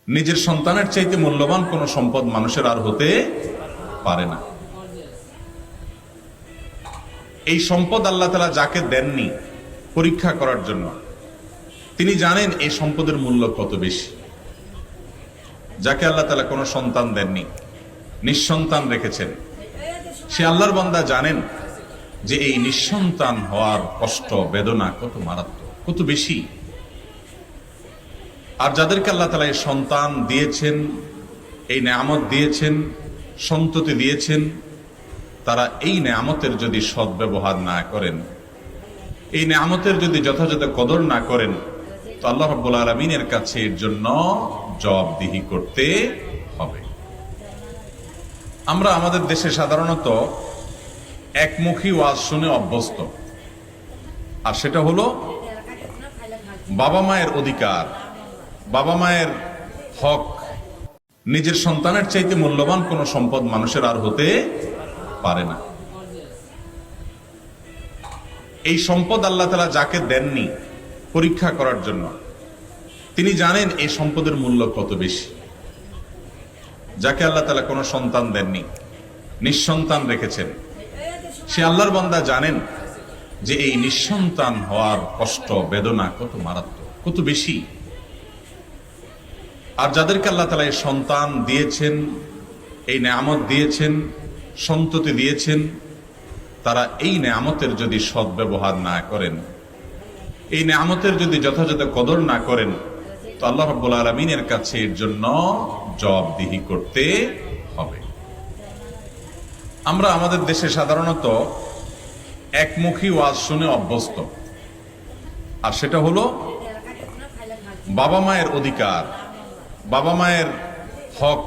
নিজের সন্তানের চাইতে মূল্যবান কোন সম্পদ মানুষের আর হতে পারে না। এই সম্পদ আল্লাহ তাআলা যাকে দেননি পরীক্ষা করার জন্য, তিনি জানেন এই সম্পদের মূল্য কত বেশি। যাকে আল্লাহ তাআলা কোনো সন্তান দেননি, নিঃসন্তান রেখেছেন, সে আল্লাহর বান্দা জানেন যে এই নিঃসন্তান হওয়ার কষ্ট বেদনা কত মারাত্মক, কত বেশি। আর যাদেরকে আল্লাহ তাআলা এই সন্তান দিয়েছেন, এই নেয়ামত দিয়েছেন, সন্ততি দিয়েছেন, তারা এই নেয়ামতের যদি সদ্ব্যবহার না করেন, এই নেয়ামতের যদি যথাযথ কদর না করেন, তো আল্লাহ রাব্বুল আলামিনের কাছে এর জন্য জবাবদিহি করতে হবে। আমরা আমাদের দেশে সাধারণত একমুখী ওয়াজ শুনে অভ্যস্ত, আর সেটা হলো বাবা মায়ের অধিকার, বাবা মায়ের হক। নিজের সন্তানের চাইতে মূল্যবান কোন সম্পদ মানুষের আর হতে পারে না। এই সম্পদ আল্লাহ তাআলা যাকে দেননি পরীক্ষা করার জন্য, তিনি জানেন এই সম্পদের মূল্য কত বেশি। যাকে আল্লাহ তাআলা কোনো সন্তান দেননি, নিঃসন্তান রেখেছেন, সে আল্লাহর বান্দা জানেন যে এই নিঃসন্তান হওয়ার কষ্ট বেদনা কত মারাত্মক, কত বেশি। আর যাদেরকে আল্লাহ তাআলা এই সন্তান দিয়েছেন, এই নেয়ামত দিয়েছেন, সন্ততি দিয়েছেন, তারা এই নেয়ামতের যদি সদ্ব্যবহার না করেন, এই নেয়ামতের যদি যথাযথ কদর না করেন, তো আল্লাহ রাব্বুল আলামিনের কাছে এর জন্য জবাবদিহি করতে হবে। আমরা আমাদের দেশে সাধারণত একমুখী ওয়াজ শুনে অভ্যস্ত, আর সেটা হলো বাবা মায়ের অধিকার, বাবা মায়ের হক।